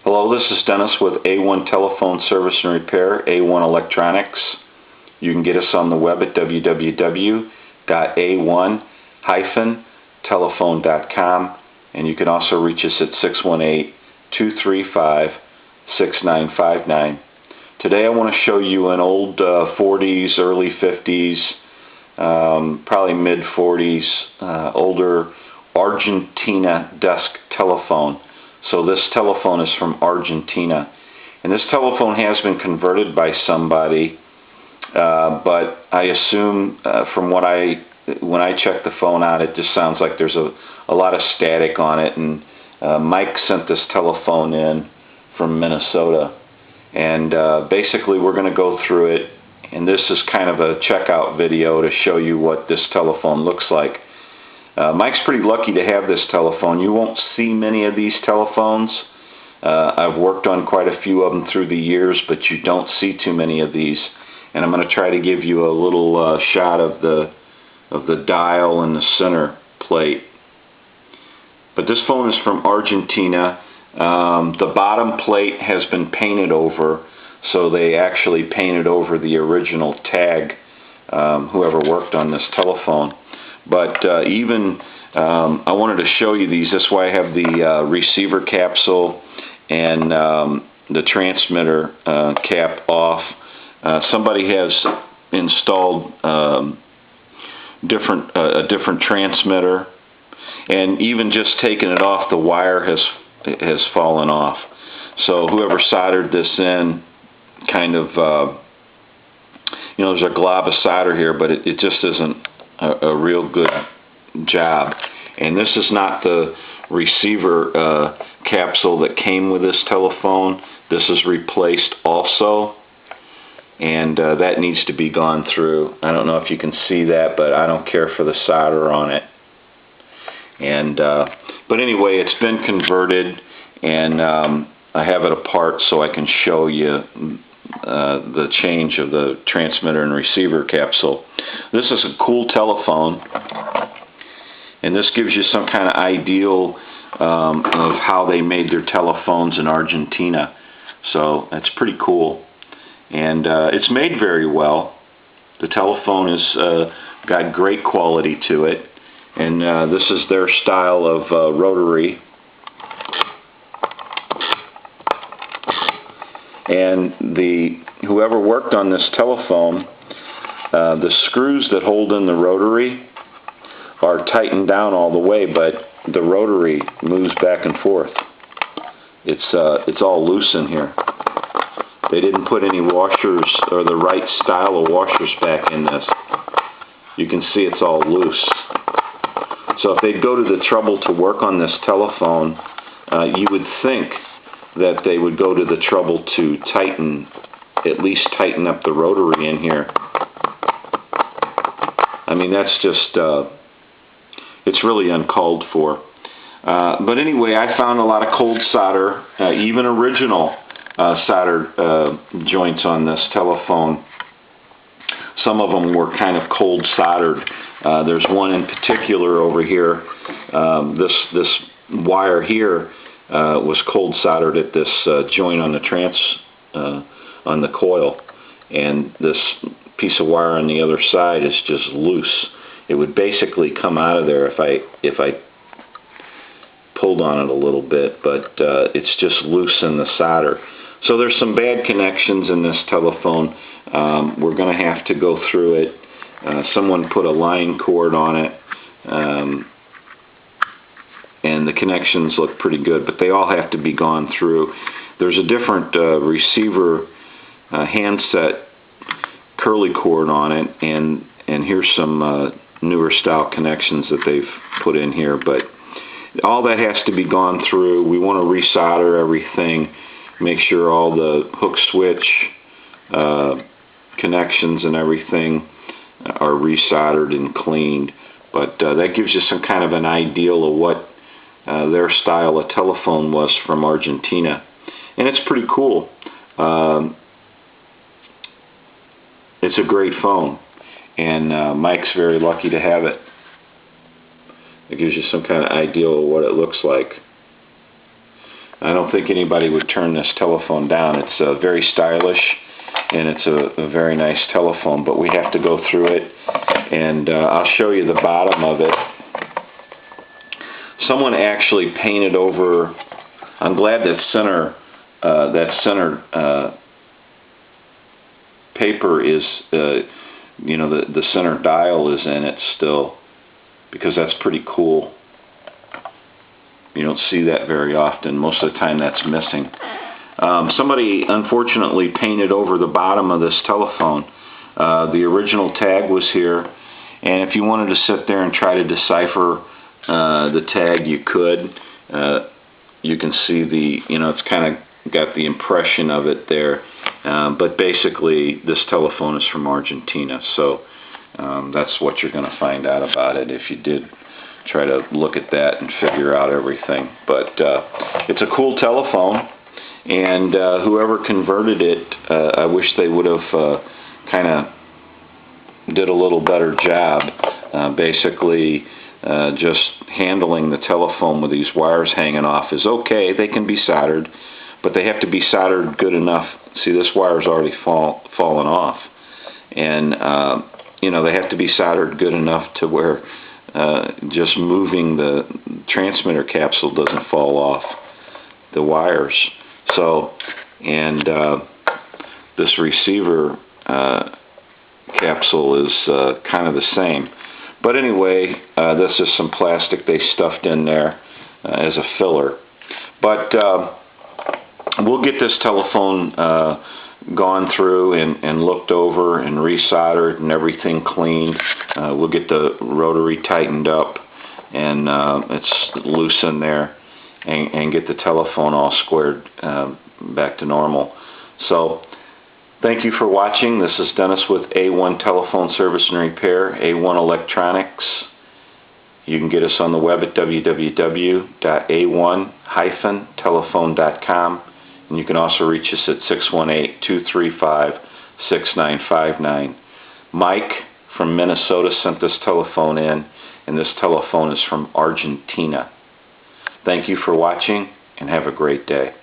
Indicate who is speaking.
Speaker 1: Hello, this is Dennis with A1 Telephone Service and Repair, A1 Electronics. You can get us on the web at www.a1-telephone.com, and you can also reach us at 618-235-6959. Today I want to show you an old 40s, early 50s, probably mid 40s, older Argentina desk telephone. So this telephone is from Argentina, and this telephone has been converted by somebody, but I assume from when I check the phone out, it just sounds like there's a lot of static on it. And Mike sent this telephone in from Minnesota, and basically we're going to go through it, and this is kind of a checkout video to show you what this telephone looks like. Mike's pretty lucky to have this telephone. You won't see many of these telephones. I've worked on quite a few of them through the years, but you don't see too many of these. And I'm going to try to give you a little shot of the dial and the center plate. But this phone is from Argentina. The bottom plate has been painted over, so they actually painted over the original tag, whoever worked on this telephone. But I wanted to show you these. That's why I have the receiver capsule and the transmitter cap off. Somebody has installed a different transmitter, and even just taking it off, the wire has fallen off. So whoever soldered this in, kind of, there's a glob of solder here, but it just isn't a real good job. And this is not the receiver capsule that came with this telephone. This is replaced also, and that needs to be gone through. I don't know if you can see that, but I don't care for the solder on it. And but anyway, it's been converted, and I have it apart so I can show you the change of the transmitter and receiver capsule. This is a cool telephone, and this gives you some kind of ideal of how they made their telephones in Argentina. So that's pretty cool, and it's made very well. The telephone has got great quality to it, and this is their style of rotary. And whoever worked on this telephone, the screws that hold in the rotary are tightened down all the way, but the rotary moves back and forth. It's all loose in here. They didn't put any washers or the right style of washers back in this. You can see it's all loose. So if they'd go to the trouble to work on this telephone, you would think that they would go to the trouble to at least tighten up the rotary in here. I mean, that's just, it's really uncalled for. But anyway, I found a lot of cold solder, even original solder joints on this telephone. Some of them were kind of cold soldered. There's one in particular over here. This wire here was cold soldered at this joint on the on the coil, and this piece of wire on the other side is just loose. It would basically come out of there if I pulled on it a little bit, but it's just loose in the solder. So there's some bad connections in this telephone. We're going to have to go through it. Someone put a line cord on it, and the connections look pretty good, but they all have to be gone through. There's a different receiver handset curly cord on it, and here's some newer style connections that they've put in here, but all that has to be gone through. We want to resolder everything, make sure all the hook switch connections and everything are resoldered and cleaned. But that gives you some kind of an ideal of what their style of telephone was from Argentina, and it's pretty cool. It's a great phone, and Mike's very lucky to have it. It gives you some kind of idea of what it looks like. I don't think anybody would turn this telephone down. It's very stylish, and it's a very nice telephone, but we have to go through it, and I'll show you the bottom of it. Someone actually painted over. I'm glad that center paper is, you know, the center dial is in it still, because that's pretty cool. You don't see that very often. Most of the time that's missing. Somebody unfortunately painted over the bottom of this telephone. The original tag was here, and if you wanted to sit there and try to decipher the tag, you could. You can see it's kind of got the impression of it there. But basically, this telephone is from Argentina, so that's what you're going to find out about it if you did try to look at that and figure out everything. But it's a cool telephone, and whoever converted it, I wish they would have kind of did a little better job. Basically, just handling the telephone with these wires hanging off is okay. They can be soldered, but they have to be soldered good enough. See, this wire's already fallen off, and they have to be soldered good enough to where just moving the transmitter capsule doesn't fall off the wires. So, and this receiver capsule is kind of the same. But anyway, this is some plastic they stuffed in there as a filler. But we'll get this telephone gone through and looked over and resoldered and everything cleaned. We'll get the rotary tightened up, and it's loose in there, and get the telephone all squared back to normal. So thank you for watching. This is Dennis with A1 Telephone Service and Repair, A1 Electronics. You can get us on the web at www.a1-telephone.com. And you can also reach us at 618-235-6959. Mike from Minnesota sent this telephone in, and this telephone is from Argentina. Thank you for watching, and have a great day.